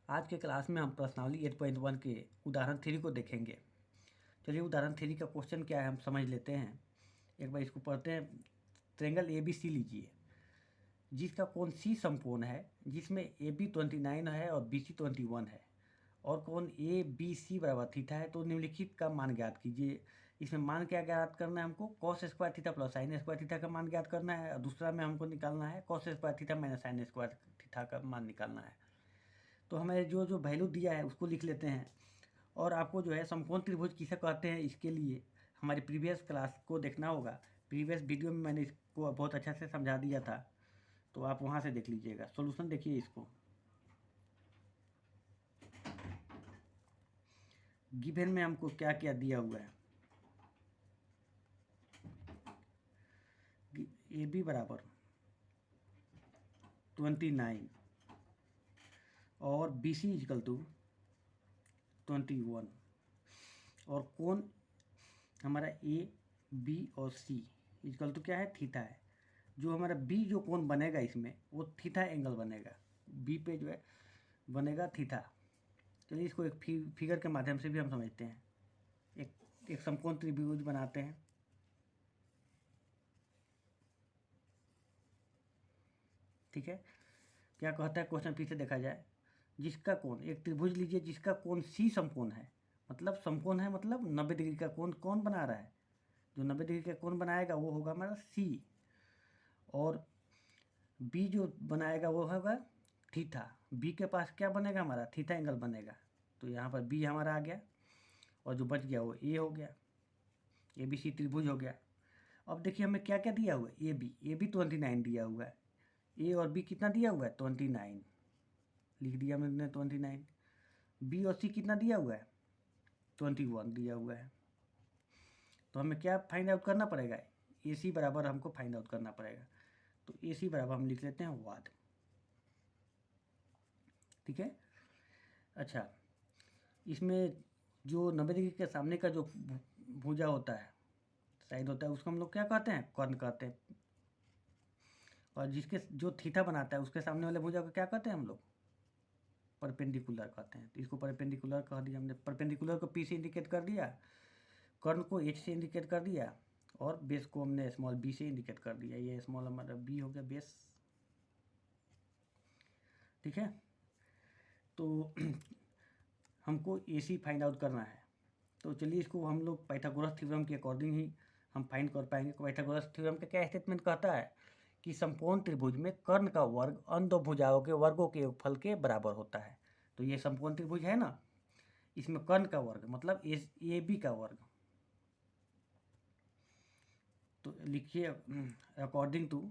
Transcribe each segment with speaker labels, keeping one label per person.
Speaker 1: आज के क्लास में हम प्रश्नावली 8.1 के उदाहरण 3 को देखेंगे। चलिए उदाहरण 3 का क्वेश्चन क्या है हम समझ लेते हैं। एक बार इसको पढ़ते हैं। ट्रायंगल ABC लीजिए जिसका कोण C समकोण है, जिसमें AB 29 है और BC 21 है और कोण ABC बराबर थीटा है। तो निम्नलिखित का मान ज्ञात कीजिए। इसमें मान क्या ज्ञात करना है हमको, cos square theta plus sine square theta का मान ज्ञात करना है और दूसरा में हमको निकालना है cos square theta minus sine square theta का मान निकालना है। तो हमें जो जो वैल्यू दिया है उसको लिख लेते हैं। और आपको जो है समकोण त्रिभुज किसे कहते हैं इसके लिए हमारी प्रीवियस क्लास को देखना होगा। प्रीवियस वीडियो में मैंने इसको बहुत अच्छा से समझा दिया था, तो आप वहाँ से देख लीजिएगा। सॉल्यूशन देखिए इसको। गिवन में हमको क्या क्या दिया हुआ है। AB बराबर 29 और BC इक्वल टू 21 और कोण हमारा AB और C इक्वल टू क्या है, थीटा है। जो हमारा B जो कोण बनेगा इसमें वो थीटा एंगल बनेगा। B पे जो है बनेगा थीटा। चलिए इसको एक फिगर के माध्यम से भी हम समझते हैं। एक समकोण त्रिभुज बनाते हैं। ठीक है, क्या कहता है क्वेश्चन फिर से देखा जाए। जिसका कोण, एक त्रिभुज लीजिए जिसका कोण C समकोण है, मतलब समकोण है मतलब 90 डिग्री का कोण कौन बना रहा है, जो 90 डिग्री का कोण बनाएगा वो होगा हमारा C और B जो बनाएगा वो होगा थीटा। B के पास क्या बनेगा, हमारा थीटा एंगल बनेगा। तो यहाँ पर B हमारा आ गया और जो बच गया वो A हो गया। ABC त्रिभुज हो गया। अब देखिए हमें क्या क्या दिया हुआ है। AB 29 दिया हुआ है। A और B कितना दिया हुआ है, 29 लिख दिया मैंने 29। B और C कितना दिया हुआ है, 21 दिया हुआ है। तो हमें क्या फाइंड आउट करना पड़ेगा, AC बराबर हमको फाइंड आउट करना पड़ेगा। तो AC बराबर हम लिख लेते हैं वाट। ठीक है। अच्छा, इसमें जो 90 डिग्री के सामने का जो भुजा होता है, साइड होता है, उसको हम लोग क्या कहते हैं, कर्ण कहते हैं। और जिसके जो थीटा बनाता है उसके सामने वाले भुजा को क्या कहते हैं हम लोग, परपेंडिकुलर कहते हैं। तो इसको परपेंडिकुलर कह दिया हमने। परपेंडिकुलर को P से इंडिकेट कर दिया, कर्ण को H से इंडिकेट कर दिया और बेस को हमने स्मॉल b से इंडिकेट कर दिया। ये स्मॉल हमारा b हो गया बेस। ठीक है, तो हमको AC फाइंड आउट करना है। तो चलिए इसको हम लोग पाइथागोरस थ्योरम के अकॉर्डिंग ही हम फाइंड कर पाएंगे। पाइथागोरस थ्योरम का क्या स्टेटमेंट कहता है कि समकोण त्रिभुज में कर्ण का वर्ग अन्य दो भुजाओं के वर्गों के योगफल के बराबर होता है। तो ये समकोण त्रिभुज है ना, इसमें कर्ण का वर्ग मतलब AB का वर्ग। तो लिखिए according to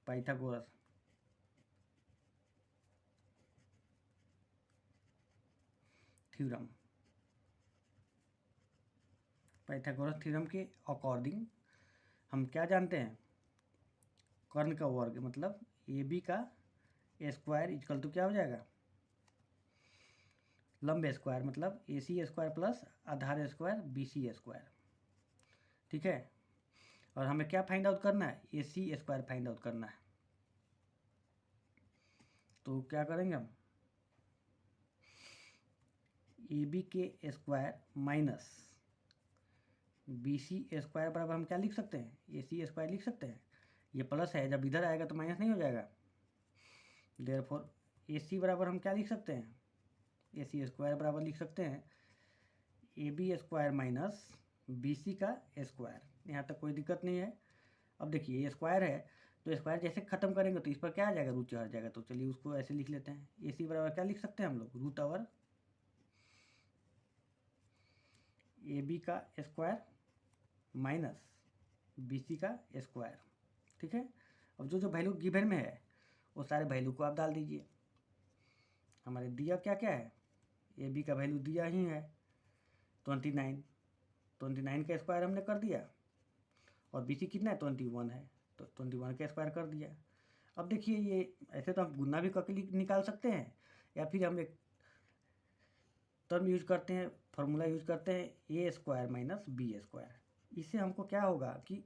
Speaker 1: Pythagoras theorem, Pythagoras theorem के अकॉर्डिंग हम क्या जानते हैं, कर्ण का वर्ग मतलब AB का स्क्वायर इक्वल टू क्या हो जाएगा, लंब स्क्वायर मतलब AC स्क्वायर प्लस आधार स्क्वायर BC स्क्वायर। ठीक है, और हमें क्या फाइंड आउट करना है, AC स्क्वायर फाइंड आउट करना है। तो क्या करेंगे हम, AB के स्क्वायर माइनस BC स्क्वायर बराबर हम क्या लिख सकते हैं, AC स्क्वायर लिख सकते हैं। ये प्लस है, जब इधर आएगा तो माइनस नहीं हो जाएगा। देयरफॉर AC बराबर हम क्या लिख सकते हैं, AC स्क्वायर बराबर लिख सकते हैं AB स्क्वायर माइनस BC का स्क्वायर। यहाँ तक कोई दिक्कत नहीं है। अब देखिए ये स्क्वायर है तो स्क्वायर जैसे ख़त्म करेंगे तो इस पर क्या आ जाएगा, रूट चढ़ जाएगा। तो चलिए उसको ऐसे लिख लेते हैं। AC बराबर क्या लिख सकते हैं हम लोग, रूट ओवर AB का स्क्वायर माइनस BC का स्क्वायर। ठीक है, अब जो जो वैल्यू गिवन में है वो सारे वैल्यू को आप डाल दीजिए। हमारे दिया क्या क्या है, AB का वैल्यू दिया ही है 29, 29 का स्क्वायर हमने कर दिया और BC कितना है 21 है, तो 21 का स्क्वायर कर दिया। अब देखिए ये ऐसे तो हम गुना भी करके निकाल सकते हैं या फिर हम एक टर्म यूज करते हैं, फार्मूला यूज करते हैं A square minus B square. इससे हमको क्या होगा कि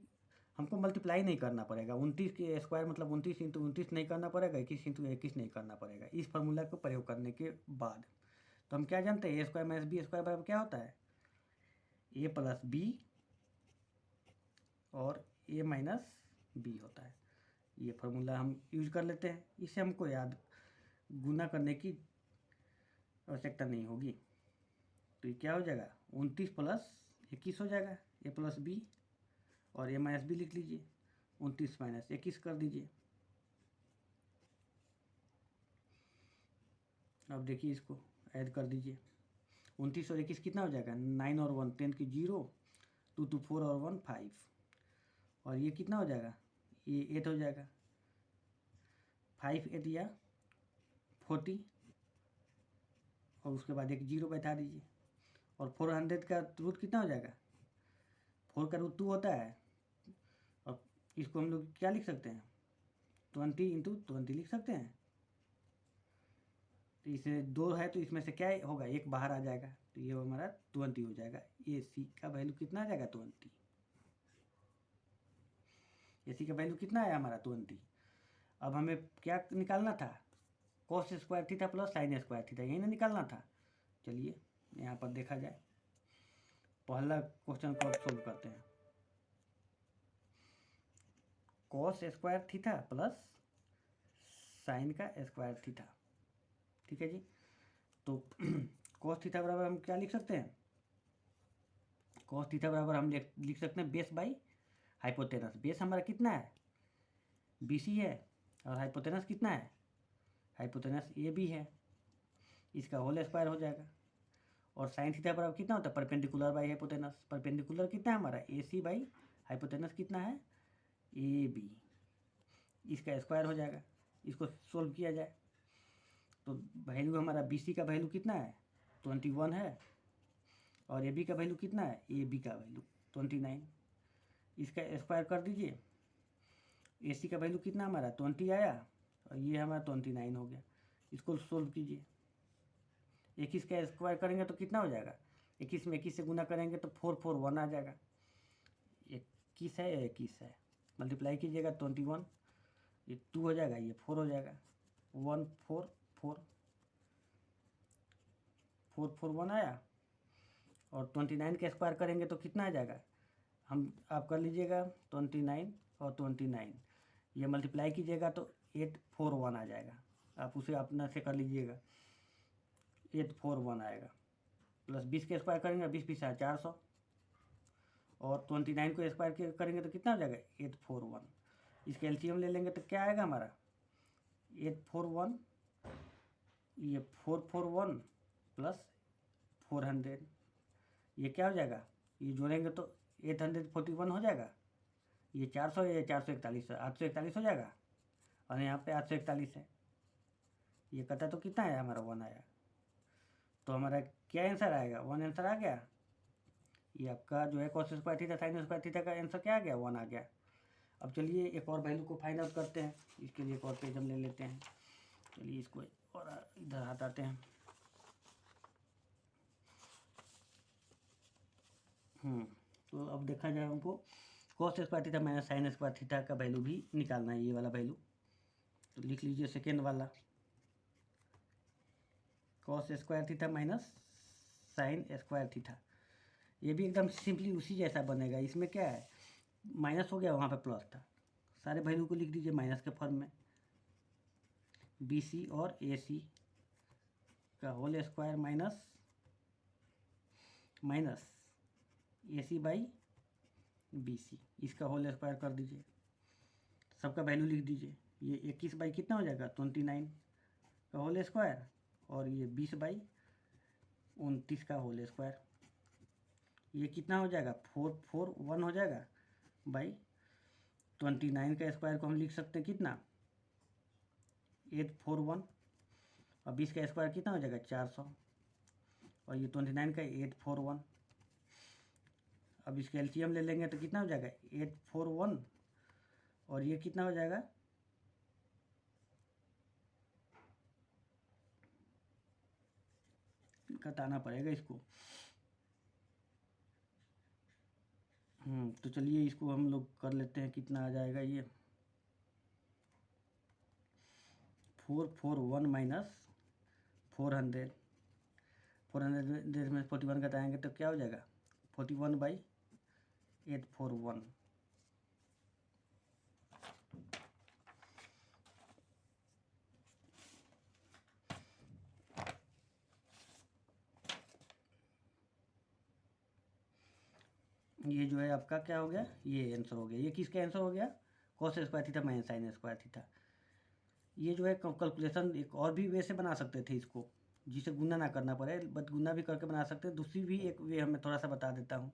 Speaker 1: हमको मल्टीप्लाई नहीं करना पड़ेगा। 29 के स्क्वायर मतलब 29 इंटू 29 नहीं करना पड़ेगा, 21 इंटू 21 नहीं करना पड़ेगा इस फार्मूला को प्रयोग करने के बाद। तो हम क्या जानते हैं, ए स्क्वायर माइनस बी स्क्वायर बराबर क्या होता है, ए प्लस बी और ए माइनस बी होता है। ये फार्मूला हम यूज कर लेते हैं, इससे हमको याद गुना करने की आवश्यकता नहीं होगी। तो ये क्या हो जाएगा, 29 प्लस 21 हो जाएगा, ए प्लस बी और ए माइनस बी लिख लीजिए, 29 माइनस 21 कर दीजिए। अब देखिए इसको ऐड कर दीजिए, 29 और 21 कितना हो जाएगा, 9 और 1 10 की 0, 2 2 4 और 1 5, और ये कितना हो जाएगा, ये 8 हो जाएगा, 5 8 या 40, और उसके बाद एक 0 बैठा दीजिए। और 400 का रूट कितना हो जाएगा, 4 का रूट 2 होता है, और इसको हम लोग क्या लिख सकते हैं, 20 इंटू 20 लिख सकते हैं। तो इसे 2 है तो इसमें से क्या होगा, एक बाहर आ जाएगा, तो ये हमारा 20 हो जाएगा। ए सी का वैल्यू कितना आ जाएगा, 20। ए सी का वैल्यू कितना है हमारा, 20। अब हमें क्या निकालना था, cos square theta plus sine square theta, यही ना निकालना था। चलिए यहाँ पर देखा जाए, पहला क्वेश्चन को सोल्व करते हैं। Cos square theta plus sign का स्क्वायर थीटा, ठीक है जी। तो कॉस थीटा बराबर हम क्या लिख सकते हैं, कॉस थीटा बराबर हम लिख सकते हैं बेस बाई हाइपोटेनस। बेस हमारा कितना है, BC है, और हाइपोटेनस कितना है, हाइपोटेनस AB है, इसका होल स्क्वायर हो जाएगा। और साइन थीटा बराबर कितना होता है, परपेंडिकुलर बाई हाइपोटेनस। परपेंडिकुलर कितना है हमारा, AC बाई हाइपोटेनस कितना है, AB, इसका स्क्वायर हो जाएगा। इसको सोल्व किया जाए तो वैल्यू हमारा BC का वैल्यू कितना है, 21 है, और AB का वैल्यू कितना है, AB का वैल्यू 29, इसका स्क्वायर कर दीजिए। AC का वैल्यू कितना हमारा 20 आया, और ये हमारा 29 हो गया। इसको सोल्व कीजिए, 21 का स्क्वायर करेंगे तो कितना हो जाएगा, 21 में 21 से गुना करेंगे तो 4 4 1 आ जाएगा। 21 है या 21 है, मल्टीप्लाई कीजिएगा 21, ये 2 हो जाएगा, ये 4 हो जाएगा, 1 4 4 4 4 1 आया। और 29 का स्क्वायर करेंगे तो कितना आ जाएगा, हम आप कर लीजिएगा 29 और 29, ये मल्टीप्लाई कीजिएगा तो 8 4 1 आ जाएगा। आप उसे अपना से कर लीजिएगा, 8 4 1 आएगा। प्लस 20 के स्क्वायर करेंगे, 20 20 है 400, और 29 को स्क्वायर करेंगे तो कितना हो जाएगा, 8 4 1। इसका एलसीएम ले लेंगे तो क्या आएगा हमारा, 8 4 1, ये 4 4 1 प्लस 400, ये क्या हो जाएगा, ये जोड़ेंगे तो 841 हो जाएगा। ये 400 है, 441 है, 841 हो जाएगा, और यहाँ पे 841 है, ये कटा तो कितना है हमारा 1 आया। तो हमारा क्या आंसर आएगा, 1 आंसर आ गया। ये आपका जो है cos square theta sine square theta का आंसर क्या आ गया, 1 आ गया। अब चलिए एक और वैल्यू को फाइंड आउट करते हैं, इसके लिए एक और पेज हम ले लेते हैं। चलिए इसको और इधर हटाते हैं। तो अब देखा जाए हमको cos square theta minus sine square theta का वैल्यू भी निकालना है, ये वाला वैल्यू। तो लिख लीजिए सेकेंड वाला, cos square theta minus sine square theta. ये भी एकदम सिंपली उसी जैसा बनेगा। इसमें क्या है, माइनस हो गया, वहाँ पे प्लस था, सारे वैल्यू को लिख दीजिए माइनस के फॉर्म में। BC और AC का whole square minus minus AC by BC, इसका होल स्क्वायर कर दीजिए, सबका वैल्यू लिख दीजिए। ये 21 बाई कितना हो जाएगा, 29 का होल स्क्वायर, और ये 20 बाई 29 का होल स्क्वायर, ये कितना हो जाएगा, 4 4 1 हो जाएगा बाई 29 का स्क्वायर को हम लिख सकते हैं कितना, 8 4 1, और 20 का स्क्वायर कितना हो जाएगा 400, और ये 29 का 8 4 1। अब इसका एलसीएम ले लेंगे तो कितना हो जाएगा, 8 4 1, और ये कितना हो जाएगा, घटाना पड़ेगा इसको, तो चलिए इसको हम लोग कर लेते हैं, कितना आ जाएगा ये 441 माइनस 400 400 में 41 घटाएंगे तो क्या हो जाएगा 41/841। ये जो है आपका क्या हो गया, ये आंसर हो गया। ये किसका आंसर हो गया, cos square theta minus sine square theta. ये जो है कैलकुलेशन एक और भी वे से बना सकते थे इसको, जिसे गुना ना करना पड़े, बट गुना भी करके बना सकते हैं। दूसरी भी एक वे हमें थोड़ा सा बता देता हूँ,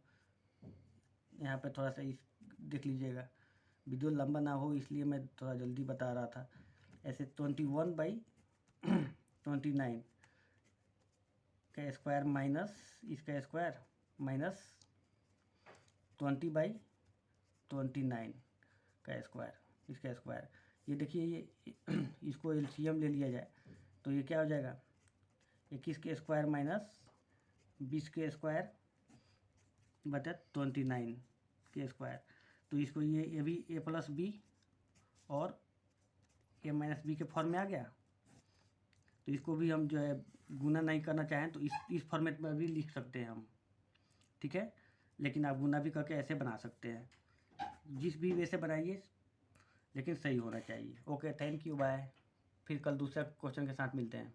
Speaker 1: यहाँ पे थोड़ा सा इस देख लीजिएगा, वीडियो लंबा ना हो इसलिए मैं थोड़ा जल्दी बता रहा था। ऐसे 21/29 का स्क्वायर माइनस इसका स्क्वायर माइनस 20/29 का स्क्वायर, इसका स्क्वायर। ये देखिए ये इसको एलसीएम ले लिया जाए तो ये क्या हो जाएगा 21 के स्क्वायर माइनस 20 के स्क्वायर बटा 29 के स्क्वायर। तो इसको ये भी a प्लस बी और a माइनस बी के फॉर्म में आ गया। तो इसको भी हम जो है गुना नहीं करना चाहें तो इस फॉर्मेट में भी लिख सकते हैं हम, ठीक है। लेकिन आप गुना भी करके ऐसे बना सकते हैं, जिस भी वे से बनाइए लेकिन सही होना चाहिए। Okay, thank you, bye. फिर कल दूसरे क्वेश्चन के साथ मिलते हैं।